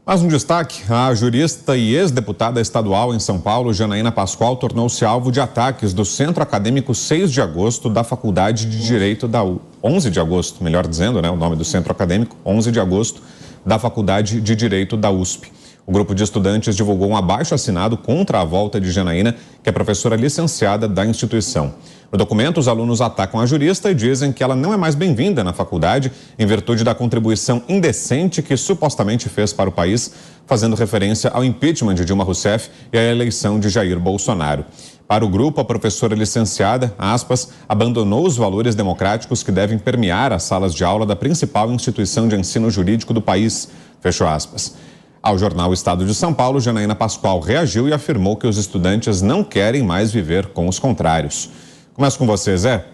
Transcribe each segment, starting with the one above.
Mais um destaque, a jurista e ex-deputada estadual em São Paulo, Janaína Pascoal, tornou-se alvo de ataques do Centro Acadêmico 6 de agosto da Faculdade de Direito da 11 de agosto, melhor dizendo, o nome do Centro Acadêmico, 11 de agosto, da Faculdade de Direito da USP. O grupo de estudantes divulgou um abaixo-assinado contra a volta de Janaína, que é professora licenciada da instituição. No documento, os alunos atacam a jurista e dizem que ela não é mais bem-vinda na faculdade em virtude da contribuição indecente que supostamente fez para o país, fazendo referência ao impeachment de Dilma Rousseff e à eleição de Jair Bolsonaro. Para o grupo, a professora licenciada, aspas, abandonou os valores democráticos que devem permear as salas de aula da principal instituição de ensino jurídico do país, fechou aspas. Ao jornal Estado de São Paulo, Janaína Pascoal reagiu e afirmou que os estudantes não querem mais viver com os contrários. Começo com você, Zé.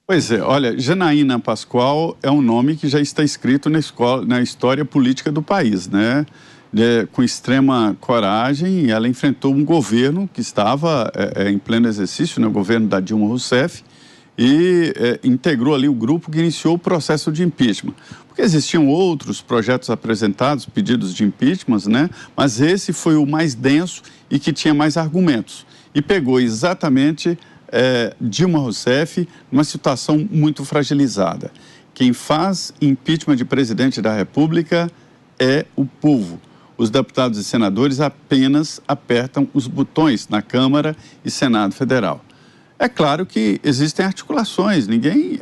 Pois é, olha, Janaína Pascoal é um nome que já está escrito na história política do país, né? Com extrema coragem, ela enfrentou um governo que estava em pleno exercício, né? O governo da Dilma Rousseff, e integrou ali o grupo que iniciou o processo de impeachment. Porque existiam outros projetos apresentados, pedidos de impeachment, né? Mas esse foi o mais denso e que tinha mais argumentos. E pegou exatamente Dilma Rousseff numa situação muito fragilizada. Quem faz impeachment de presidente da República é o povo. Os deputados e senadores apenas apertam os botões na Câmara e Senado Federal. É claro que existem articulações, ninguém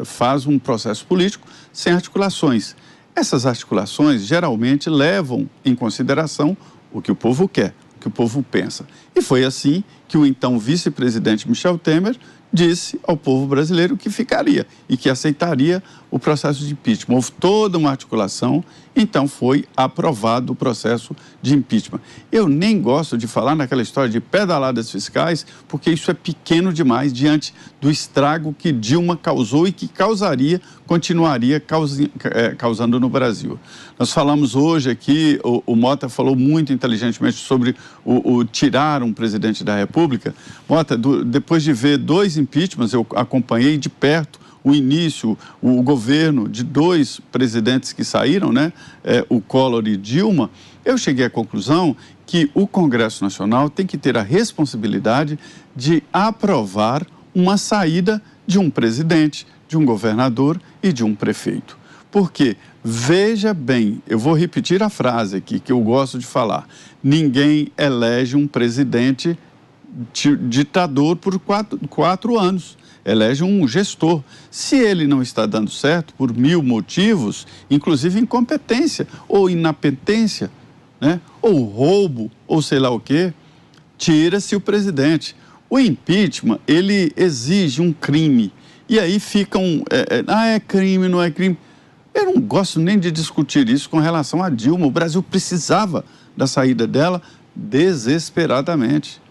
faz um processo político sem articulações. Essas articulações geralmente levam em consideração o que o povo quer, o que o povo pensa. E foi assim que o então vice-presidente Michel Temer disse ao povo brasileiro que ficaria e que aceitaria o processo de impeachment. Houve toda uma articulação, então foi aprovado o processo de impeachment. Eu nem gosto de falar naquela história de pedaladas fiscais, porque isso é pequeno demais diante do estrago que Dilma causou e que continuaria causando no Brasil. Nós falamos hoje aqui, o Mota falou muito inteligentemente sobre o tirar um presidente da República. Mota, depois de ver 2 impeachments, eu acompanhei de perto o início, o governo de 2 presidentes que saíram, né? O Collor e Dilma. Eu cheguei à conclusão que o Congresso Nacional tem que ter a responsabilidade de aprovar uma saída de um presidente, de um governador e de um prefeito. Porque, veja bem, eu vou repetir a frase aqui que eu gosto de falar: ninguém elege um presidente ditador por 4 anos. Elege um gestor. Se ele não está dando certo por 1000 motivos, inclusive incompetência ou inapetência, né? Ou roubo, ou sei lá o quê, tira-se o presidente. O impeachment, ele exige um crime. E aí ficam, é crime, não é crime. Eu não gosto nem de discutir isso com relação a Dilma. O Brasil precisava da saída dela desesperadamente.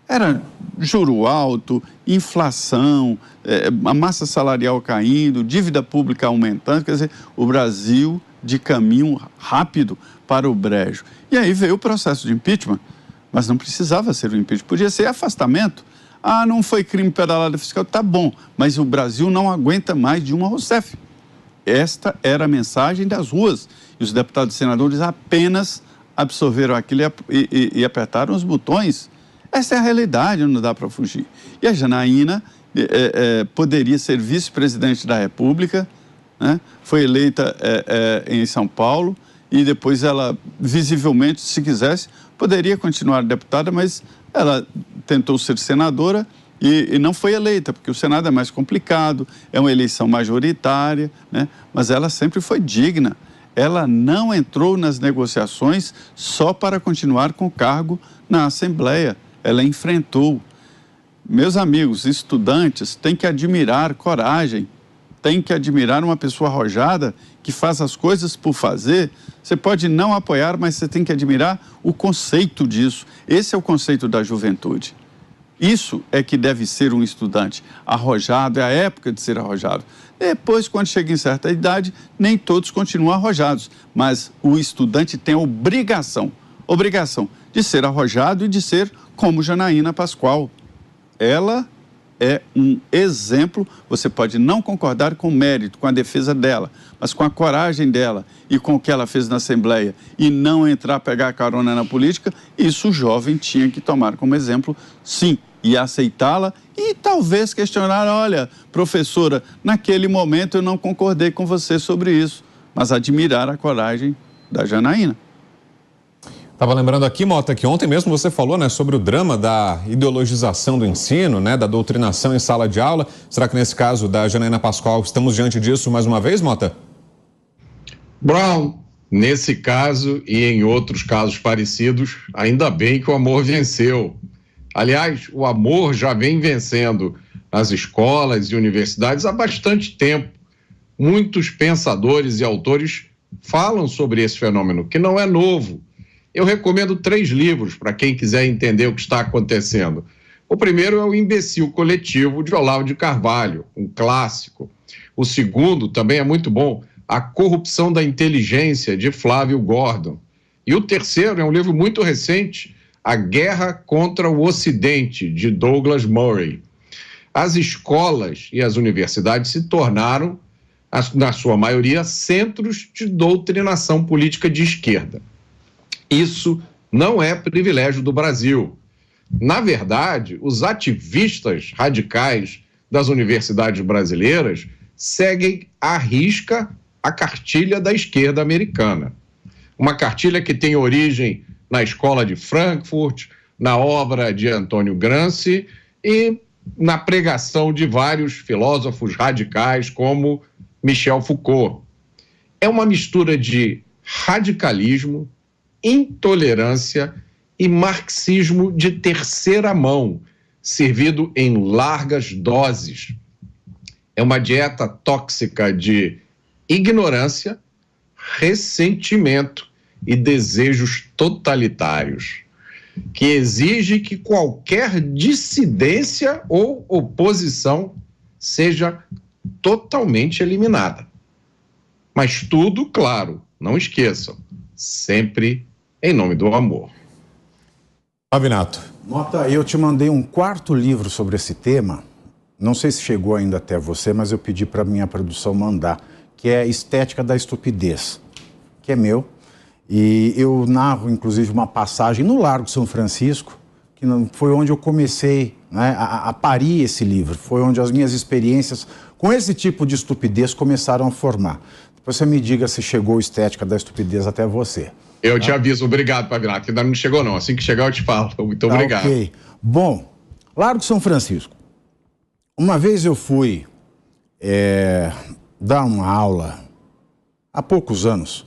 Era juro alto, inflação, a massa salarial caindo, dívida pública aumentando, quer dizer, o Brasil de caminho rápido para o brejo. E aí veio o processo de impeachment, mas não precisava ser o impeachment, podia ser afastamento. Ah, não foi crime pedalada fiscal, tá bom, mas o Brasil não aguenta mais Dilma Rousseff. Esta era a mensagem das ruas, e os deputados e senadores apenas absorveram aquilo e apertaram os botões. Essa é a realidade, não dá para fugir. E a Janaína poderia ser vice-presidente da República, né? Foi eleita em São Paulo e depois ela, visivelmente, se quisesse, poderia continuar deputada, mas ela tentou ser senadora e não foi eleita, porque o Senado é mais complicado, é uma eleição majoritária, né? Mas ela sempre foi digna. Ela não entrou nas negociações só para continuar com o cargo na Assembleia. Ela enfrentou. Meus amigos, estudantes, têm que admirar coragem, têm que admirar uma pessoa arrojada que faz as coisas por fazer. Você pode não apoiar, mas você tem que admirar o conceito disso. Esse é o conceito da juventude. Isso é que deve ser um estudante arrojado, é a época de ser arrojado. Depois, quando chega em certa idade, nem todos continuam arrojados, mas o estudante tem a obrigação de ser arrojado e de ser como Janaína Pascoal. Ela é um exemplo. Você pode não concordar com o mérito, com a defesa dela, mas com a coragem dela e com o que ela fez na Assembleia e não entrar, pegar carona na política, isso o jovem tinha que tomar como exemplo, sim, e aceitá-la e talvez questionar, olha, professora, naquele momento eu não concordei com você sobre isso, mas admirar a coragem da Janaína. Estava lembrando aqui, Mota, que ontem mesmo você falou, né, sobre o drama da ideologização do ensino, né, da doutrinação em sala de aula. Será que nesse caso da Janaína Pascoal estamos diante disso mais uma vez, Mota? Brown, nesse caso e em outros casos parecidos, ainda bem que o amor venceu. Aliás, o amor já vem vencendo nas escolas e universidades há bastante tempo. Muitos pensadores e autores falam sobre esse fenômeno, que não é novo. Eu recomendo 3 livros para quem quiser entender o que está acontecendo. O primeiro é O Imbecil Coletivo, de Olavo de Carvalho, um clássico. O segundo também é muito bom, A Corrupção da Inteligência, de Flávio Gordon. E o terceiro é um livro muito recente, A Guerra contra o Ocidente, de Douglas Murray. As escolas e as universidades se tornaram, na sua maioria, centros de doutrinação política de esquerda. Isso não é privilégio do Brasil. Na verdade, os ativistas radicais das universidades brasileiras seguem à risca a cartilha da esquerda americana. Uma cartilha que tem origem na Escola de Frankfurt, na obra de Antônio Gramsci e na pregação de vários filósofos radicais como Michel Foucault. É uma mistura de radicalismo, intolerância e marxismo de terceira mão, servido em largas doses. É uma dieta tóxica de ignorância, ressentimento e desejos totalitários, que exige que qualquer dissidência ou oposição seja totalmente eliminada. Mas tudo, claro, não esqueçam, sempre em nome do amor. Pavinato. Mota, eu te mandei um 4º livro sobre esse tema, não sei se chegou ainda até você, mas eu pedi para minha produção mandar, que é Estética da Estupidez, que é meu, e eu narro, inclusive, uma passagem no Largo São Francisco, que foi onde eu comecei, né, a parir esse livro, foi onde as minhas experiências com esse tipo de estupidez começaram a formar. Depois você me diga se chegou Estética da Estupidez até você. Eu te aviso, obrigado, Pavinato, que ainda não chegou não, assim que chegar eu te falo, muito obrigado. Ok. Bom, Largo São Francisco. Uma vez eu fui dar uma aula, há poucos anos,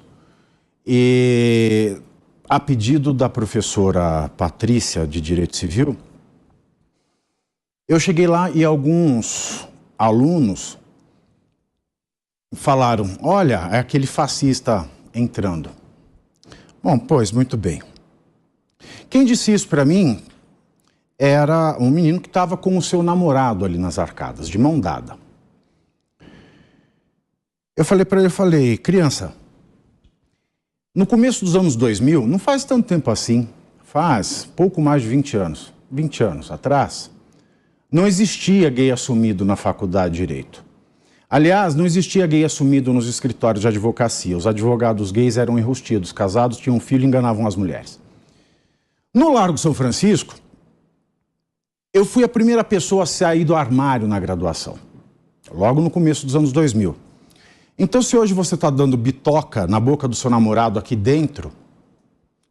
e a pedido da professora Patrícia, de Direito Civil, eu cheguei lá e alguns alunos falaram, olha, é aquele fascista entrando. Bom, pois, muito bem. Quem disse isso para mim era um menino que estava com o seu namorado ali nas arcadas, de mão dada. Eu falei para ele, criança, no começo dos anos 2000, não faz tanto tempo assim, faz pouco mais de 20 anos atrás, não existia gay assumido na faculdade de Direito. Aliás, não existia gay assumido nos escritórios de advocacia. Os advogados gays eram enrustidos, casados, tinham um filho e enganavam as mulheres. No Largo São Francisco, eu fui a primeira pessoa a sair do armário na graduação, logo no começo dos anos 2000. Então, se hoje você está dando bitoca na boca do seu namorado aqui dentro,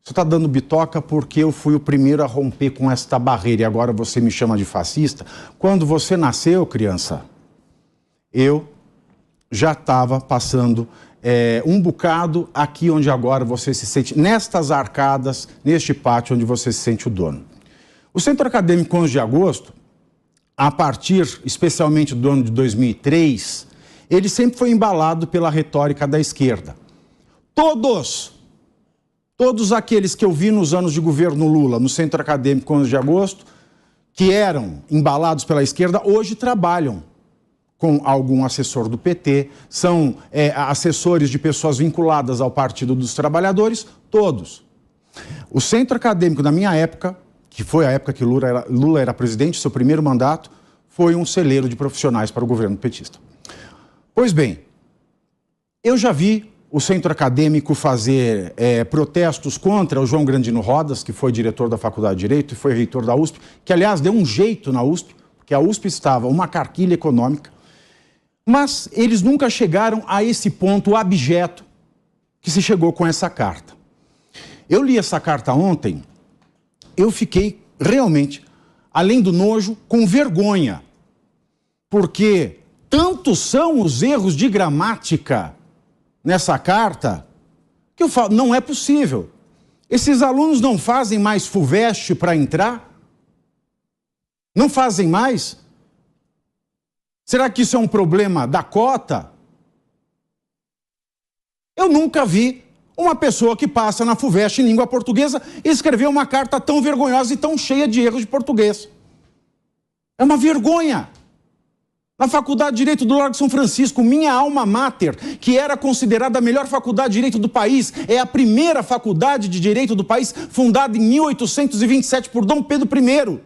você está dando bitoca porque eu fui o primeiro a romper com esta barreira e agora você me chama de fascista. Quando você nasceu, criança, eu já estava passando um bocado aqui onde agora você se sente, nestas arcadas, neste pátio onde você se sente o dono. O Centro Acadêmico 11 de Agosto, a partir especialmente do ano de 2003, ele sempre foi embalado pela retórica da esquerda. Todos aqueles que eu vi nos anos de governo Lula, no Centro Acadêmico 11 de Agosto, que eram embalados pela esquerda, hoje trabalham com algum assessor do PT, são assessores de pessoas vinculadas ao Partido dos Trabalhadores, todos. O Centro Acadêmico, na minha época, que foi a época que Lula era presidente, seu primeiro mandato, foi um celeiro de profissionais para o governo petista. Pois bem, eu já vi o centro acadêmico fazer protestos contra o João Grandino Rodas, que foi diretor da Faculdade de Direito e foi reitor da USP, que, aliás, deu um jeito na USP, porque a USP estava uma carquilha econômica, mas eles nunca chegaram a esse ponto abjeto que se chegou com essa carta. Eu li essa carta ontem, eu fiquei realmente, além do nojo, com vergonha, porque tantos são os erros de gramática nessa carta, que eu falo, não é possível. Esses alunos não fazem mais FUVEST para entrar? Não fazem mais? Será que isso é um problema da cota? Eu nunca vi uma pessoa que passa na FUVEST em língua portuguesa escrever uma carta tão vergonhosa e tão cheia de erros de português. É uma vergonha. Na Faculdade de Direito do Largo de São Francisco, minha alma mater, que era considerada a melhor faculdade de direito do país, é a primeira faculdade de direito do país, fundada em 1827 por Dom Pedro I.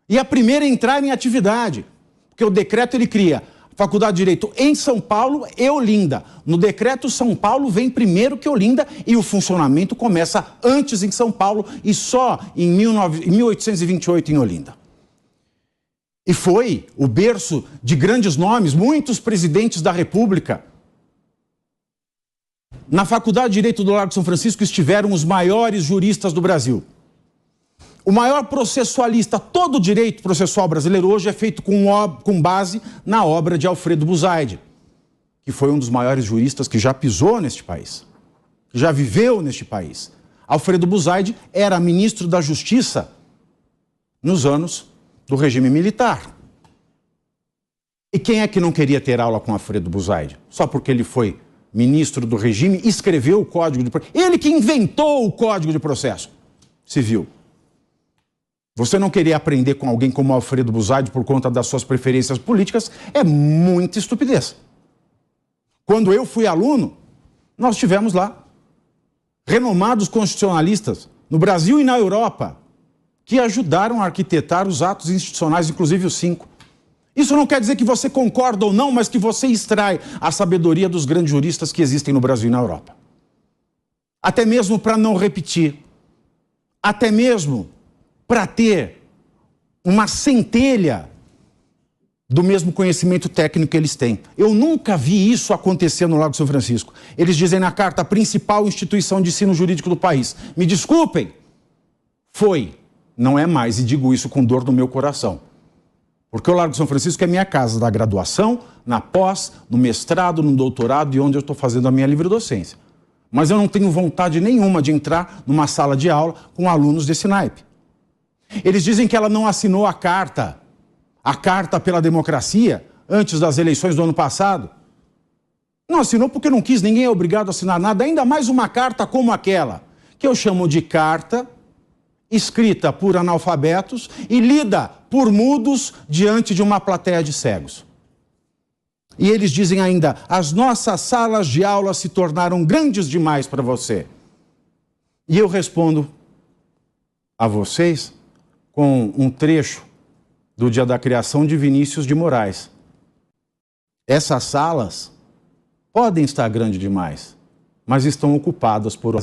E a primeira a entrar em atividade, porque o decreto ele cria Faculdade de Direito em São Paulo e Olinda. No decreto, São Paulo vem primeiro que Olinda e o funcionamento começa antes em São Paulo e só em 1828 em Olinda. E foi o berço de grandes nomes, muitos presidentes da República. Na Faculdade de Direito do Largo de São Francisco estiveram os maiores juristas do Brasil. O maior processualista, todo o direito processual brasileiro hoje é feito com base na obra de Alfredo Buzaide, que foi um dos maiores juristas que já pisou neste país, que já viveu neste país. Alfredo Buzaide era ministro da Justiça nos anos do regime militar. E quem é que não queria ter aula com Alfredo Buzaide? Só porque ele foi ministro do regime, escreveu o Código de Processo. Ele que inventou o Código de Processo Civil. Você não querer aprender com alguém como Alfredo Buzaide por conta das suas preferências políticas é muita estupidez. Quando eu fui aluno, nós tivemos lá renomados constitucionalistas no Brasil e na Europa que ajudaram a arquitetar os atos institucionais, inclusive os 5. Isso não quer dizer que você concorda ou não, mas que você extrai a sabedoria dos grandes juristas que existem no Brasil e na Europa. Até mesmo para não repetir. Até mesmo para ter uma centelha do mesmo conhecimento técnico que eles têm. Eu nunca vi isso acontecer no Largo de São Francisco. Eles dizem na carta, a principal instituição de ensino jurídico do país. Me desculpem, foi. Não é mais, e digo isso com dor no meu coração. Porque o Largo de São Francisco é minha casa da graduação, na pós, no mestrado, no doutorado e onde eu estou fazendo a minha livre docência. Mas eu não tenho vontade nenhuma de entrar numa sala de aula com alunos desse naipe. Eles dizem que ela não assinou a carta pela democracia, antes das eleições do ano passado. Não assinou porque não quis, ninguém é obrigado a assinar nada, ainda mais uma carta como aquela, que eu chamo de carta escrita por analfabetos e lida por mudos diante de uma plateia de cegos. E eles dizem ainda, as nossas salas de aula se tornaram grandes demais para você. E eu respondo a vocês com um trecho do Dia da Criação de Vinícius de Moraes. Essas salas podem estar grandes demais, mas estão ocupadas por